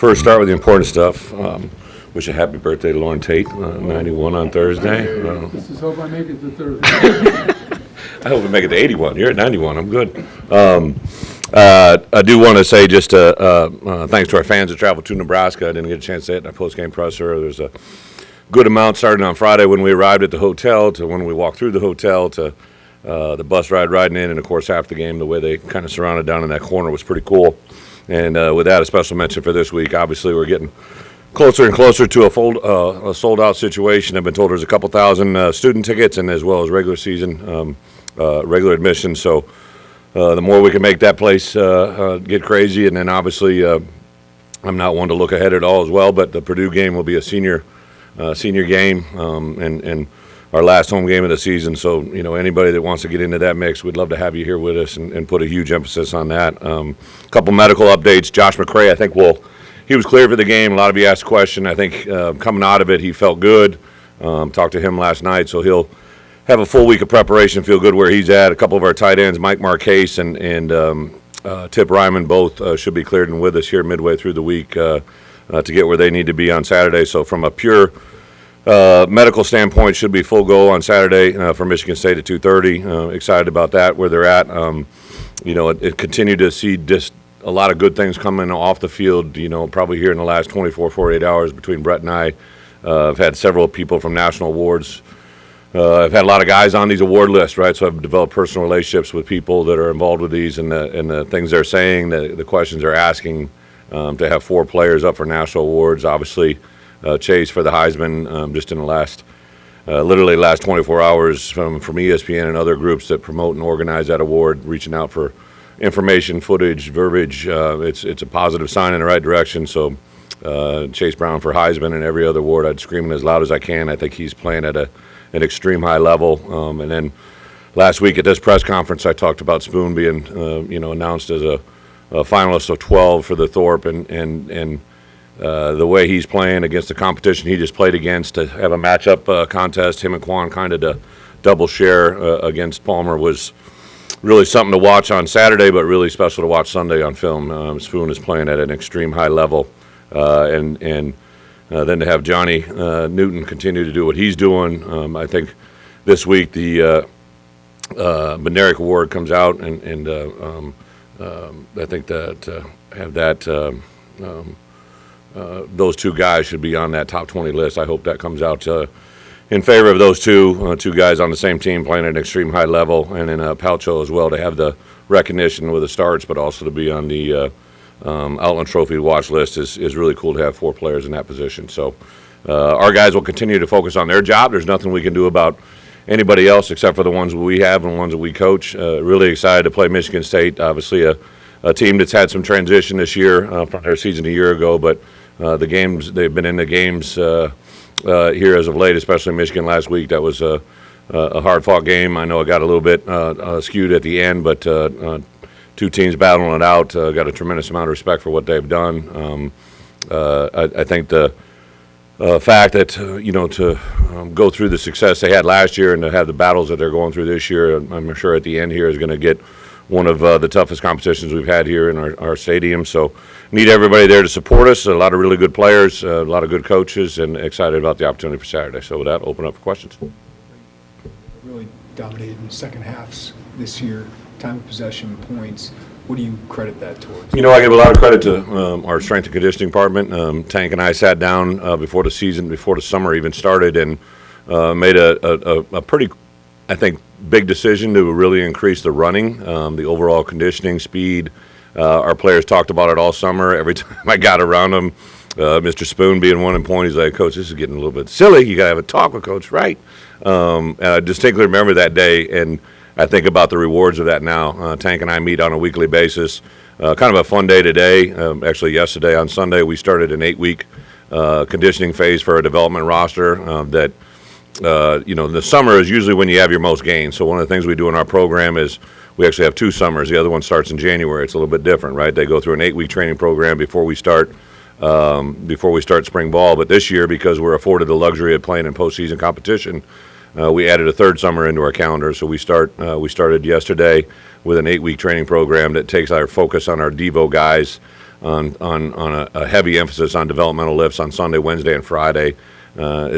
First, start with the important stuff. Wish a happy birthday to Lauren Tate, 91 on Thursday. Just hope I make it to Thursday. I hope we make it to 81. You're at 91. I'm good. I do want to say just thanks to our fans that traveled to Nebraska. I didn't get a chance to say it in our post-game presser. There's a good amount starting on Friday when we arrived at the hotel to when we walked through the hotel to the bus ride riding in, and, of course, after the game, the way they kind of surrounded down in that corner was pretty cool. And with that, a special mention for this week. Obviously, we're getting closer and closer to a sold-out situation. I've been told there's a couple thousand student tickets and as well as regular season, regular admission. So the more we can make that place get crazy. And then obviously I'm not one to look ahead at all as well, but the Purdue game will be a senior game and our last home game of the season. So, anybody that wants to get into that mix, we'd love to have you here with us and put a huge emphasis on that. A couple medical updates. Josh McCray, I think he was clear for the game. A lot of you asked a question. I think coming out of it, he felt good. Talked to him last night, so he'll have a full week of preparation, feel good where he's at. A couple of our tight ends, Mike Marcase and Tip Ryman, both should be cleared and with us here midway through the week to get where they need to be on Saturday. So from a pure medical standpoint, should be full go on Saturday for Michigan State at 2:30. Excited about that, where they're at. It continued to see just a lot of good things coming off the field, probably here in the last 24, 48 hours between Bret and I. I've had several people from national awards. I've had a lot of guys on these award lists, right? So I've developed personal relationships with people that are involved with these and the things they're saying, the questions they're asking. To have 4 players up for national awards, obviously Chase for the Heisman just in the last 24 hours from ESPN and other groups that promote and organize that award, reaching out for information, footage, verbiage. It's a positive sign in the right direction. So Chase Brown for Heisman and every other award, I'd scream it as loud as I can. I think he's playing at an extreme high level. And then last week at this press conference, I talked about Spoon being announced as a finalist of 12 for the Thorpe, and the way he's playing against the competition he just played against, to have a matchup contest, him and Quan kind of to double share against Palmer was really something to watch on Saturday, but really special to watch Sunday on film. Spoon is playing at an extreme high level, and then to have Johnny Newton continue to do what he's doing. I think this week the Bednarik Award comes out, and I think that have that those two guys should be on that top 20 list. I hope that comes out in favor of those two guys on the same team playing at an extreme high level, and then Palcho as well to have the recognition with the starts, but also to be on the Outland Trophy watch list is really cool to have 4 players in that position. So our guys will continue to focus on their job. There's nothing we can do about anybody else except for the ones that we have and the ones that we coach. Really excited to play Michigan State, obviously a team that's had some transition this year from their season a year ago, but the games, they've been in the games here as of late, especially Michigan last week. That was a hard-fought game. I know it got a little bit skewed at the end, but two teams battling it out. Got a tremendous amount of respect for what they've done. I think the fact that, to go through the success they had last year and to have the battles that they're going through this year, I'm sure at the end here is going to get one of the toughest competitions we've had here in our stadium. So need everybody there to support us. A lot of really good players, a lot of good coaches, and excited about the opportunity for Saturday. So with that, open up for questions. Really dominated in second halves this year, time of possession, points. What do you credit that towards? I give a lot of credit to our strength and conditioning department. Tank and I sat down before the summer even started, and made a pretty, I think, big decision to really increase the running, the overall conditioning, speed. Our players talked about it all summer. Every time I got around them, Mr. Spoon being one in point, he's like, "Coach, this is getting a little bit silly. You got to have a talk with Coach Wright." And I distinctly remember that day, and I think about the rewards of that now. Tank and I meet on a weekly basis. Kind of a fun day today. Actually, yesterday on Sunday, we started an 8-week conditioning phase for a development roster that the summer is usually when you have your most gains. So one of the things we do in our program is we actually have 2 summers. The other one starts in January. It's a little bit different, right? They go through an 8-week training program before we start spring ball. But this year, because we're afforded the luxury of playing in postseason competition, we added a 3rd summer into our calendar. So we started yesterday with an 8-week training program that takes our focus on our Devo guys on a heavy emphasis on developmental lifts on Sunday, Wednesday, and Friday,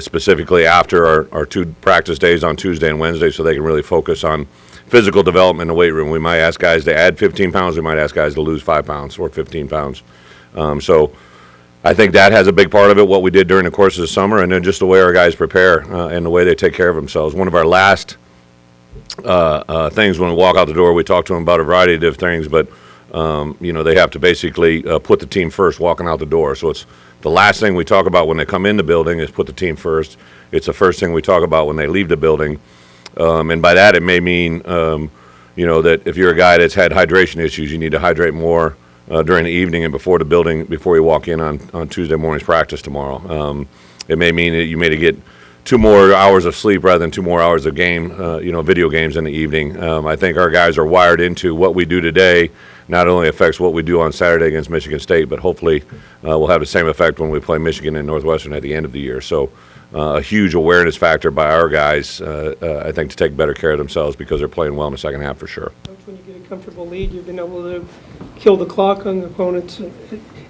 specifically after our 2 practice days on Tuesday and Wednesday, so they can really focus on physical development in the weight room. We might ask guys to add 15 pounds. We might ask guys to lose 5 pounds or 15 pounds. So I think that has a big part of it, what we did during the course of the summer, and then just the way our guys prepare and the way they take care of themselves. One of our last things when we walk out the door, we talk to them about a variety of different things, but they have to basically put the team first walking out the door. So it's the last thing we talk about when they come in the building is put the team first. It's the first thing we talk about when they leave the building. And by that, it may mean, that if you're a guy that's had hydration issues, you need to hydrate more during the evening and before the building, before you walk in on Tuesday morning's practice tomorrow. It may mean that you may get 2 more hours of sleep rather than 2 more hours of video games in the evening. I think our guys are wired into what we do today not only affects what we do on Saturday against Michigan State, but hopefully we'll have the same effect when we play Michigan and Northwestern at the end of the year. So a huge awareness factor by our guys, I think, to take better care of themselves because they're playing well in the second half for sure. Coach, when you get a comfortable lead, you've been able to kill the clock on the opponents.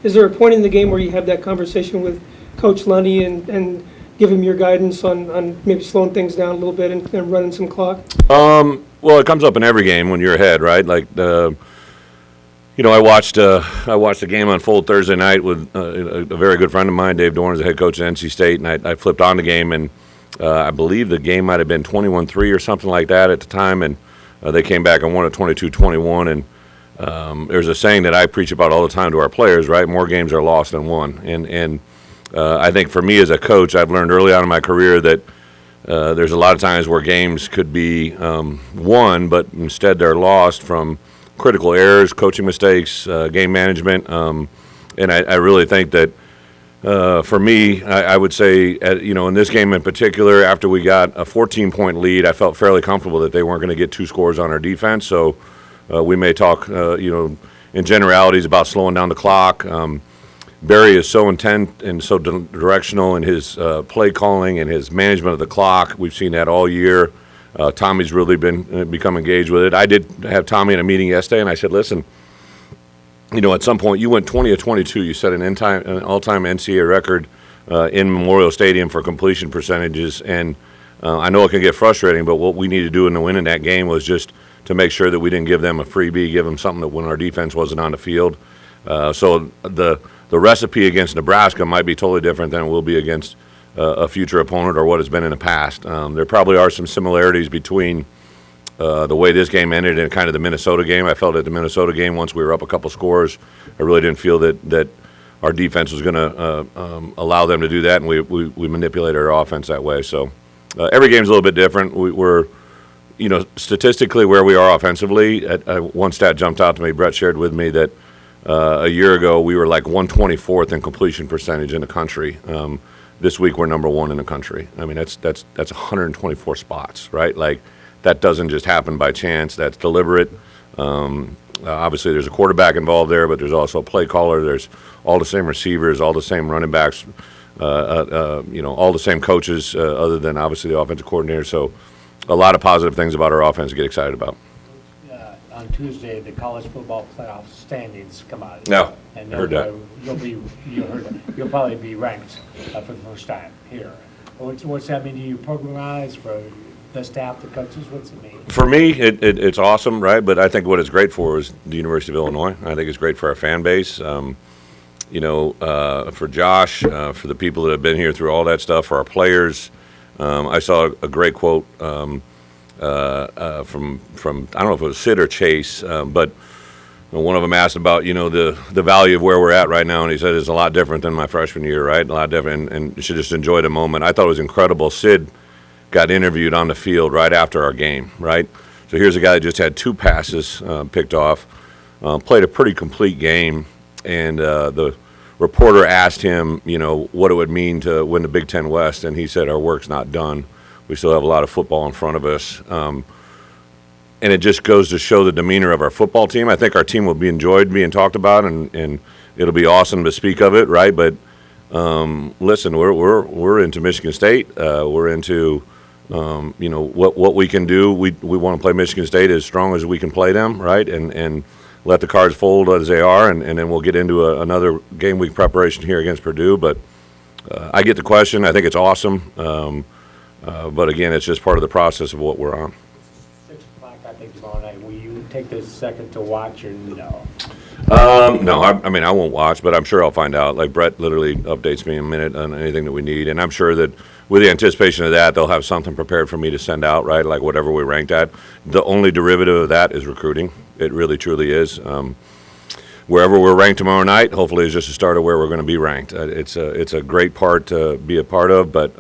Is there a point in the game where you have that conversation with Coach Lundy and give him your guidance on maybe slowing things down a little bit and running some clock? Well, it comes up in every game when you're ahead, right? Like, I watched the game unfold Thursday night with a very good friend of mine, Dave Dorn, is the head coach at NC State, and I flipped on the game, and I believe the game might have been 21-3 or something like that at the time, and they came back and won it 22-21, and there's a saying that I preach about all the time to our players, right? More games are lost than won, and I think for me as a coach, I've learned early on in my career that there's a lot of times where games could be won, but instead they're lost from critical errors, coaching mistakes, game management, and I really think that for me, I would say, in this game in particular, after we got a 14-point lead, I felt fairly comfortable that they weren't going to get 2 scores on our defense. So we may talk, in generalities about slowing down the clock. Barry is so intent and so directional in his play calling and his management of the clock. We've seen that all year. Tommy's really become engaged with it. I did have Tommy in a meeting yesterday, and I said, listen, at some point you went 20 of 22. You set an all-time NCAA record in Memorial Stadium for completion percentages, and I know it can get frustrating, but what we need to do in the win in that game was just to make sure that we didn't give them a freebie, give them something that when our defense wasn't on the field. So the recipe against Nebraska might be totally different than it will be against a future opponent or what has been in the past. There probably are some similarities between the way this game ended and kind of the Minnesota game. I felt at the Minnesota game, once we were up a couple scores, I really didn't feel that our defense was going to allow them to do that, and we manipulated our offense that way. So every game's a little bit different. We're statistically where we are offensively. One stat jumped out to me. Bret shared with me that a year ago we were like 124th in completion percentage in the country. This week we're number 1 in the country. I mean, that's 124 spots, right? Like, that doesn't just happen by chance. That's deliberate. Obviously, there's a quarterback involved there, but there's also a play caller. There's all the same receivers, all the same running backs, all the same coaches, other than obviously the offensive coordinator. So, a lot of positive things about our offense to get excited about. On Tuesday, the college football playoff standings come out. No, And I heard that. You'll probably be ranked for the first time here. What's that mean to you, program-wise, for the staff, the coaches? What's it mean? For me, it's awesome, right? But I think what it's great for is the University of Illinois. I think it's great for our fan base. For Josh, for the people that have been here through all that stuff, for our players. I saw a great quote from I don't know if it was Sid or Chase, but one of them asked about the value of where we're at right now, and he said it's a lot different than my freshman year, right? A lot different, and you should just enjoy the moment. I thought it was incredible. Sid got interviewed on the field right after our game, right? So here's a guy that just had 2 passes picked off, played a pretty complete game, and the reporter asked him, what it would mean to win the Big Ten West, and he said, our work's not done. We still have a lot of football in front of us. And it just goes to show the demeanor of our football team. I think our team will be enjoyed being talked about, and it'll be awesome to speak of it, right? But listen, we're into Michigan State. We're into what we can do. We want to play Michigan State as strong as we can play them, right? And let the cards fold as they are, and then we'll get into another game week preparation here against Purdue. But I get the question. I think it's awesome. But again, it's just part of the process of what we're on. 6 o'clock, I think, tomorrow night. Will you take this second to watch or no? No, I mean, I won't watch, but I'm sure I'll find out. Like, Brett literally updates me in a minute on anything that we need, and I'm sure that with the anticipation of that, they'll have something prepared for me to send out, right, like whatever we ranked at. The only derivative of that is recruiting. It really, truly is. Wherever we're ranked tomorrow night, hopefully is just a start of where we're going to be ranked. It's a great part to be a part of, but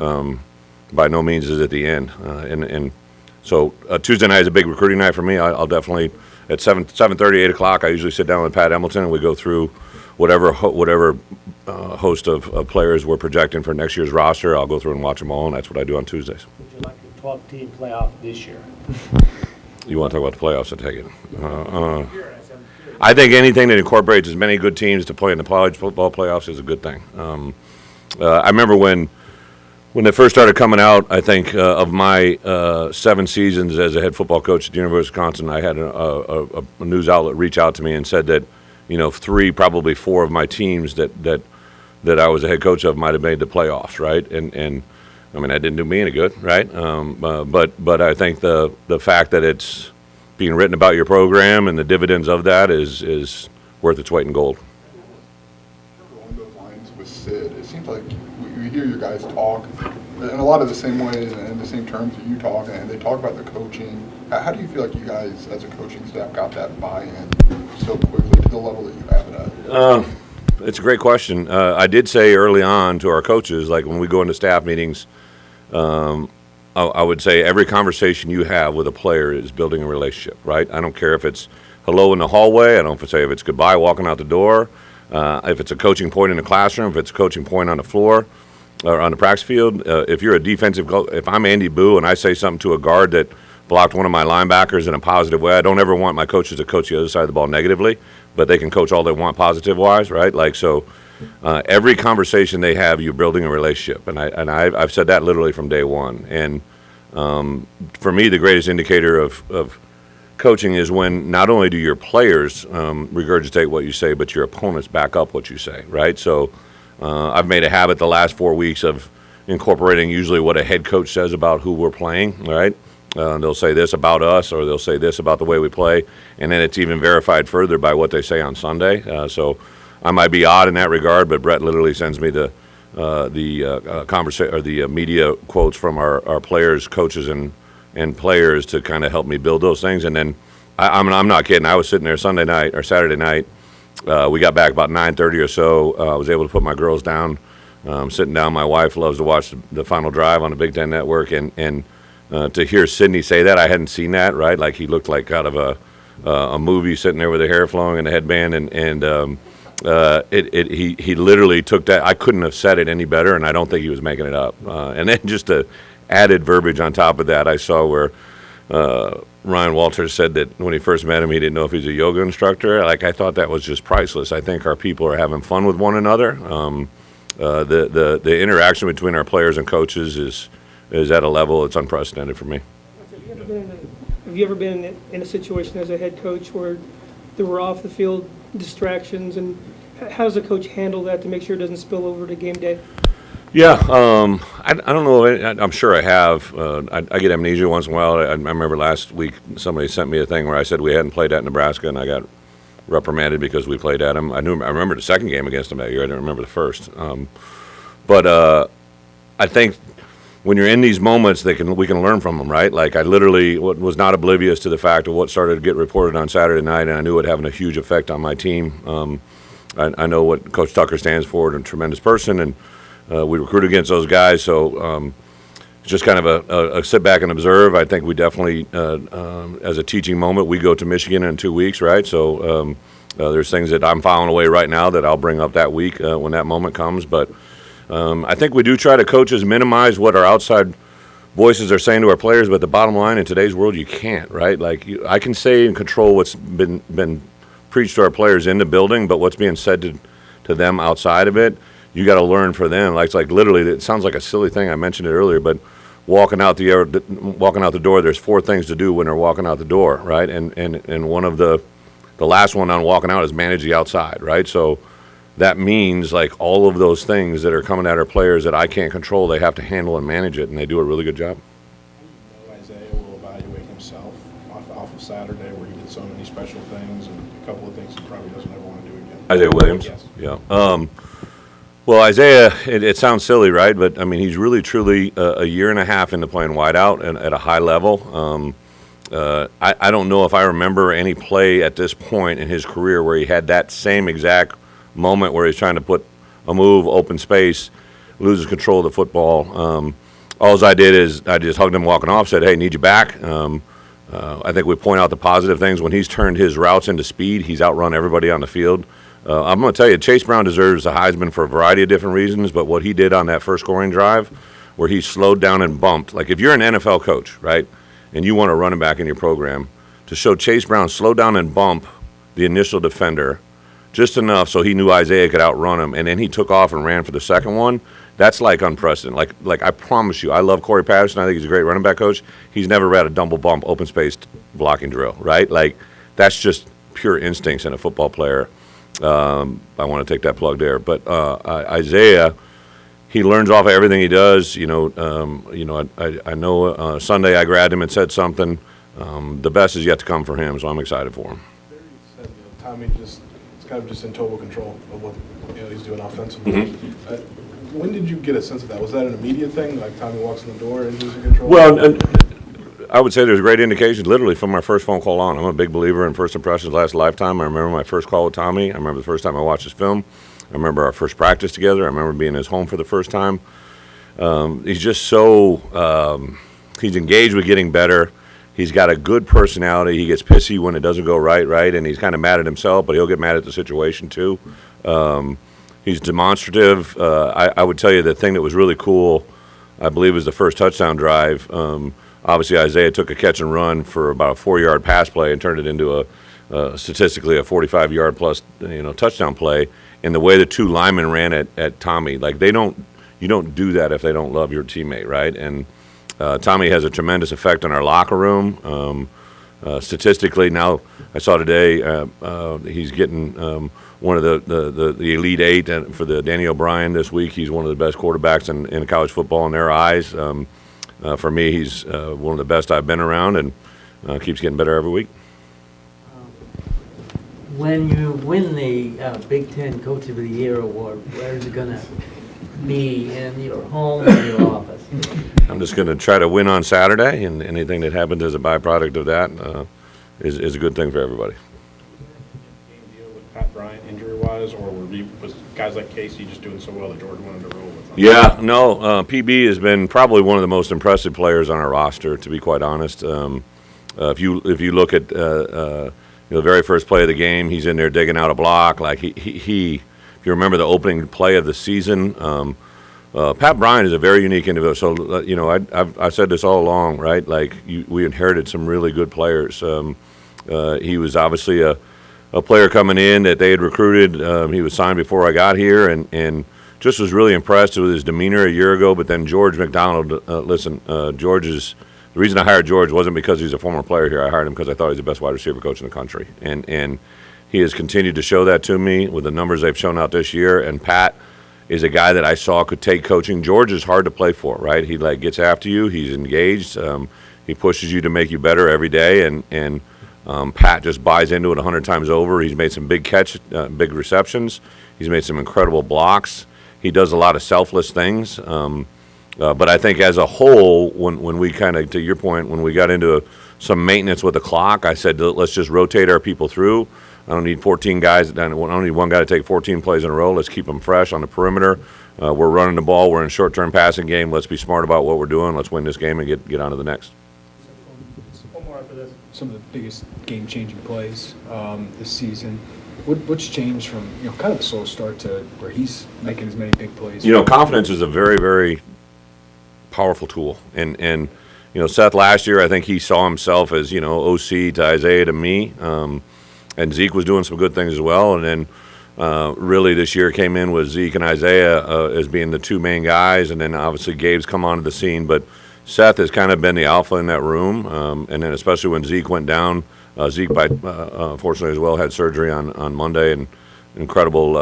by no means is it the end. And so Tuesday night is a big recruiting night for me. I'll definitely – at 7:30, 8 o'clock, I usually sit down with Pat Hamilton, and we go through whatever host of players we're projecting for next year's roster. I'll go through and watch them all, and that's what I do on Tuesdays. Would you like a 12-team playoff this year? You want to talk about the playoffs, I take it. I think anything that incorporates as many good teams to play in the college football playoffs is a good thing. I remember when they first started coming out, I think, of my 7 seasons as a head football coach at the University of Wisconsin, I had a news outlet reach out to me and said that, 3, probably 4 of my teams that I was a head coach of might have made the playoffs, right? And I mean, that didn't do me any good, right? But I think the fact that it's being written about your program and the dividends of that is worth its weight in gold. Along those lines with Sid, it seems like we hear your guys talk in a lot of the same ways and the same terms that you talk, and they talk about the coaching. How do you feel like you guys, as a coaching staff, got that buy-in so quickly to the level that you have it at? It's a great question. I did say early on to our coaches, like when we go into staff meetings, I would say every conversation you have with a player is building a relationship, right? I don't care if it's hello in the hallway. I don't say if it's goodbye walking out the door. If it's a coaching point in the classroom, if it's a coaching point on the floor or on the practice field. If you're a defensive coach, if I'm Andy Boo and I say something to a guard that blocked one of my linebackers in a positive way, I don't ever want my coaches to coach the other side of the ball negatively, but they can coach all they want positive-wise, right? Like, so every conversation they have, you're building a relationship, and I've said that literally from day one. And for me, the greatest indicator of coaching is when not only do your players regurgitate what you say, but your opponents back up what you say, right? So I've made a habit the last 4 weeks of incorporating usually what a head coach says about who we're playing, right? They'll say this about us, or they'll say this about the way we play, and then it's even verified further by what they say on Sunday. So I might be odd in that regard, but Brett literally sends me the conversation or the media quotes from our players, coaches, and players to kind of help me build those things. And then I'm not kidding. I was sitting there Sunday night or Saturday night. We got back about 9:30 or so. I was able to put my girls down. Sitting down. My wife loves to watch the Final Drive on the Big Ten Network, and to hear Sidney say that, I hadn't seen that, right? Like he looked like out of a movie, sitting there with the hair flowing and the headband, and he literally took that. I couldn't have said it any better, and I don't think he was making it up. And then just the added verbiage on top of that, I saw where Ryan Walters said that when he first met him, he didn't know if he's a yoga instructor. Like, I thought that was just priceless. I think our people are having fun with one another. The interaction between our players and coaches is at a level that's unprecedented for me. Have you ever been in a situation as a head coach where there were off the field distractions, and how does a coach handle that to make sure it doesn't spill over to game day? Yeah, I don't know. I'm sure I have. I get amnesia once in a while. I remember last week somebody sent me a thing where I said we hadn't played at Nebraska, and I got reprimanded because we played at them. I remember the second game against them that year. I didn't remember the first. But I think when you're in these moments, we can learn from them, right? Like, I literally was not oblivious to the fact of what started to get reported on Saturday night, and I knew it having a huge effect on my team. I know what Coach Tucker stands for, and a tremendous person, and we recruit against those guys. So just kind of a sit back and observe. I think we definitely, as a teaching moment, we go to Michigan in 2 weeks, right? So there's things that I'm filing away right now that I'll bring up that week when that moment comes. But I think we do try to coaches minimize what our outside voices are saying to our players, but the bottom line, in today's world, you can't, right? Like, I can say and control what's been preached to our players in the building, but what's being said to them outside of it, you got to learn for them. Like, it's like literally, it sounds like a silly thing. I mentioned it earlier, but walking out the door, there's 4 things to do when they're walking out the door, right? And one of the the last one on walking out is manage the outside, right? So that means like all of those things that are coming at our players that I can't control, they have to handle and manage it, and they do a really good job. Isaiah will evaluate himself off of Saturday, where he did so many special things and a couple of things he probably doesn't ever want to do again. Isaiah Williams? Yes. Yeah. Well, Isaiah, it sounds silly, right? But, I mean, he's really, truly a year and a half into playing wideout and at a high level. I don't know if I remember any play at this point in his career where he had that same exact moment where he's trying to put a move, open space, loses control of the football. All I did is I just hugged him walking off, said, hey, need you back. I think we point out the positive things. When he's turned his routes into speed, he's outrun everybody on the field. I'm going to tell you, Chase Brown deserves the Heisman for a variety of different reasons, but what he did on that first scoring drive where he slowed down and bumped, like if you're an NFL coach, right, and you want a running back in your program, to show Chase Brown slow down and bump the initial defender just enough so he knew Isaiah could outrun him, and then he took off and ran for the second one, that's like unprecedented. Like I promise you, I love Corey Patterson. I think he's a great running back coach. He's never had a double bump, open space blocking drill, right? Like that's just pure instincts in a football player. I want to take that plug there. But Isaiah, he learns off of everything he does. I know Sunday I grabbed him and said something. The best is yet to come for him, so I'm excited for him. Tommy it's kind of just in total control of what he's doing offensively. When did you get a sense of that? Was that an immediate thing, like Tommy walks in the door and he's in control? Well, and I would say there's great indications literally from my first phone call on. I'm a big believer in first impressions last a lifetime. I remember my first call with Tommy. I remember the first time I watched his film. I remember our first practice together. I remember being in his home for the first time. He's just so he's engaged with getting better. He's got a good personality. He gets pissy when it doesn't go right, and he's kind of mad at himself, but he'll get mad at the situation too. He's demonstrative. I would tell you the thing that was really cool, I believe, was the first touchdown drive. Obviously, Isaiah took a catch and run for about a 4-yard pass play and turned it into statistically a 45-yard plus touchdown play. And the way the two linemen ran at Tommy, like you don't do that if they don't love your teammate, right? And Tommy has a tremendous effect on our locker room. Statistically, now I saw today he's getting one of the Elite Eight for the Danny O'Brien this week. He's one of the best quarterbacks in college football in their eyes. For me, he's one of the best I've been around, and keeps getting better every week. When you win the Big Ten Coach of the Year award, where is it going to be, in your home or your office? I'm just going to try to win on Saturday, and anything that happens as a byproduct of that is a good thing for everybody. Game deal with Pat Bryant injury-wise, or was guys like Casey just doing so well that Jordan wanted to roll with them? Yeah, no, PB has been probably one of the most impressive players on our roster, to be quite honest. If you look at the very first play of the game, he's in there digging out a block. Like he if you remember the opening play of the season, Pat Bryant is a very unique individual. So I've said this all along, right? Like we inherited some really good players. He was obviously a player coming in that they had recruited. He was signed before I got here, and just was really impressed with his demeanor a year ago. But then George McDonald, the reason I hired George wasn't because he's a former player here. I hired him because I thought he's the best wide receiver coach in the country. And he has continued to show that to me with the numbers they've shown out this year. And Pat is a guy that I saw could take coaching. George is hard to play for, right? He gets after you. He's engaged. He pushes you to make you better every day. And Pat just buys into it 100 times over. He's made some big big receptions. He's made some incredible blocks. He does a lot of selfless things. But I think as a whole, when we kind of, to your point, when we got into some maintenance with the clock, I said, let's just rotate our people through. I don't need 14 guys. I don't need one guy to take 14 plays in a row. Let's keep them fresh on the perimeter. We're running the ball. We're in short-term passing game. Let's be smart about what we're doing. Let's win this game and get on to the next. One more after this. Some of the biggest game-changing plays this season. What's changed from kind of a slow start to where he's making as many big plays? Confidence is a very, very powerful tool. And Seth last year, I think he saw himself as OC to Isaiah to me. And Zeke was doing some good things as well. And then really this year came in with Zeke and Isaiah as being the two main guys. And then obviously Gabe's come onto the scene. But Seth has kind of been the alpha in that room. And then especially when Zeke went down, Zeke, fortunately as well, had surgery on Monday, and incredible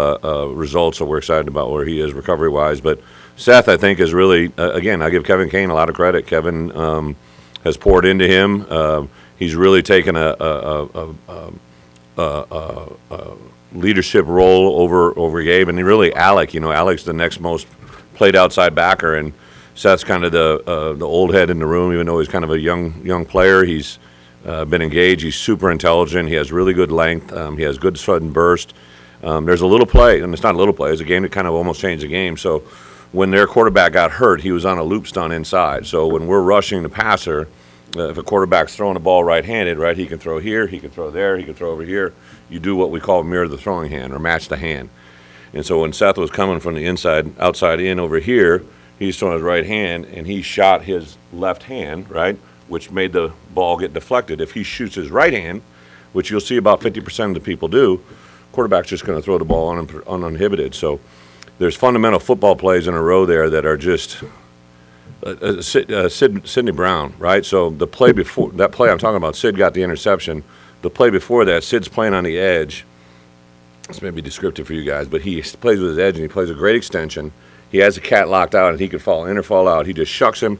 results. So we're excited about where he is recovery-wise. But Seth, I think, is really, again, I give Kevin Kane a lot of credit. Kevin has poured into him. He's really taken a leadership role over Gabe, and really Alec. Alec's the next most played outside backer, and Seth's kind of the old head in the room. Even though he's kind of a young player, he's been engaged. He's super intelligent. He has really good length. He has good sudden burst. There's a little play, and it's not a little play. It's a game that kind of almost changed the game. So when their quarterback got hurt, he was on a loop stunt inside. So when we're rushing the passer, if a quarterback's throwing the ball right-handed, right, he can throw here, he can throw there, he can throw over here. You do what we call mirror the throwing hand or match the hand. And so when Seth was coming from the inside, outside in over here, he's throwing his right hand, and he shot his left hand, right, which made the ball get deflected. If he shoots his right hand, which you'll see about 50% of the people do, quarterback's just going to throw the ball uninhibited. So there's fundamental football plays in a row there that are just Sidney Brown, right? So the play before that play I'm talking about, Sid got the interception. The play before that, Sid's playing on the edge. This may be descriptive for you guys, but he plays with his edge, and he plays a great extension. He has the cat locked out, and he could fall in or fall out. He just shucks him,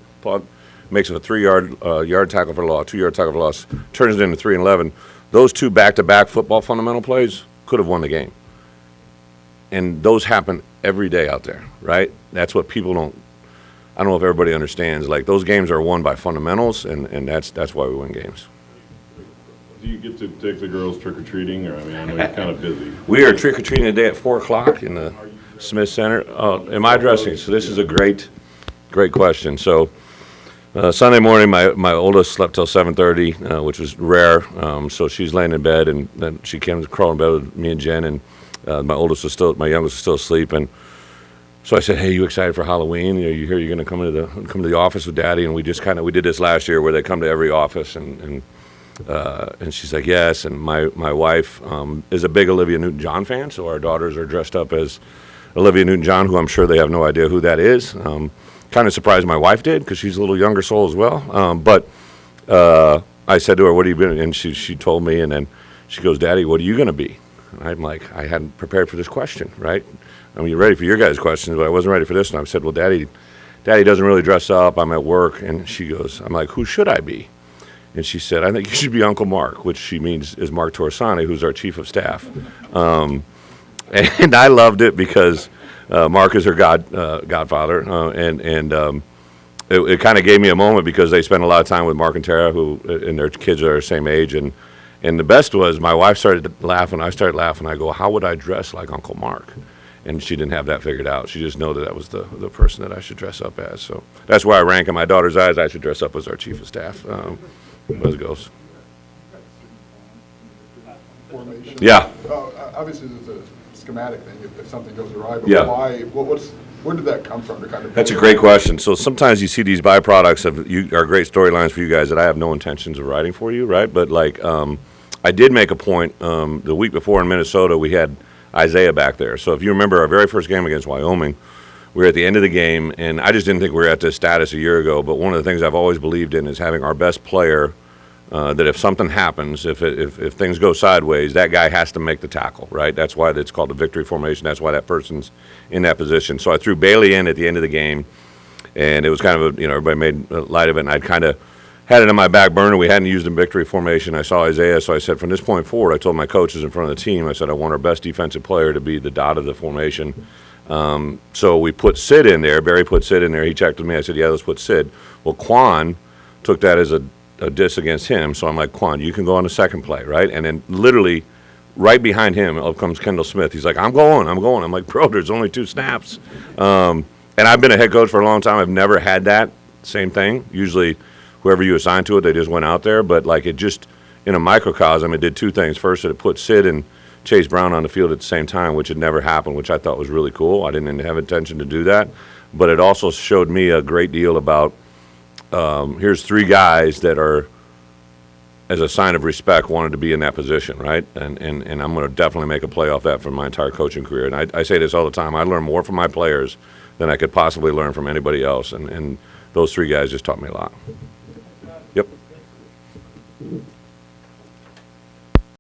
makes it a 3-yard tackle for loss, 2-yard tackle for loss, turns it into 3 and 11. Those two back-to-back football fundamental plays could have won the game. And those happen every day out there, right? That's what people don't. I don't know if everybody understands. Like, those games are won by fundamentals, and that's why we win games. Do you get to take the girls trick-or-treating, or, I mean, I know you're kind of busy. We are trick-or-treating today at 4 o'clock in the Smith Center. Am I dressing? So this is a great question. So Sunday morning, my oldest slept till 7:30, which was rare. So she's laying in bed, and then she came to crawl in bed with me and Jen, and my youngest was still asleep. And so I said, "Hey, you excited for Halloween? You hear you're going to come to the office with Daddy?" And we just we did this last year where they come to every office, and she's like, "Yes." And my wife is a big Olivia Newton-John fan, so our daughters are dressed up as Olivia Newton-John, who I'm sure they have no idea who that is. Kind of surprised my wife did, because she's a little younger soul as well. But I said to her, "What are you going to?" And she told me, and then she goes, "Daddy, what are you going to be?" And I'm like, I hadn't prepared for this question, right? I mean, you're ready for your guys' questions, but I wasn't ready for this one. I said, "Well, Daddy doesn't really dress up. I'm at work." And she goes, I'm like, "Who should I be?" And she said, "I think you should be Uncle Mark," which she means is Mark Torsani, who's our chief of staff. And I loved it because Mark is her godfather, and it kind of gave me a moment, because they spent a lot of time with Mark and Tara, and their kids are the same age, and the best was my wife started laughing, I started laughing. I go, "How would I dress like Uncle Mark?" And she didn't have that figured out. She just knew that was the person that I should dress up as. So that's why I rank in my daughter's eyes. I should dress up as our chief of staff. As it goes. Formation. Yeah. Obviously, there's a schematic thing if something goes awry, but Yeah. why? Where did that come from? To kind of That's a great question. So sometimes you see these byproducts are great storylines for you guys that I have no intentions of writing for you, right? But I did make a point the week before in Minnesota. We had Isaiah back there. So if you remember our very first game against Wyoming, we were at the end of the game, and I just didn't think we were at this status a year ago. But one of the things I've always believed in is having our best player. That if something happens, if things go sideways, that guy has to make the tackle, right? That's why it's called the victory formation. That's why that person's in that position. So I threw Bailey in at the end of the game, and it was kind of everybody made light of it, and I'd kind of had it on my back burner. We hadn't used in victory formation. I saw Isaiah, so I said, from this point forward, I told my coaches in front of the team, I said, I want our best defensive player to be the dot of the formation. So we put Sid in there. Barry put Sid in there. He checked with me. I said, yeah, let's put Sid. Well, Quan took that as a diss against him. So I'm like, Quan, you can go on the second play, right? And then literally right behind him, up comes Kendall Smith. He's like, I'm going. I'm like, bro, there's only 2 snaps. And I've been a head coach for a long time. I've never had that same thing. Usually whoever you assign to it, they just went out there. But it just, in a microcosm, it did 2 things. First, it put Sid and Chase Brown on the field at the same time, which had never happened, which I thought was really cool. I didn't have intention to do that. But it also showed me a great deal about here's 3 guys that are, as a sign of respect, wanted to be in that position, right? And I'm going to definitely make a play off that for my entire coaching career. And I say this all the time. I learn more from my players than I could possibly learn from anybody else. And those 3 guys just taught me a lot. Yep.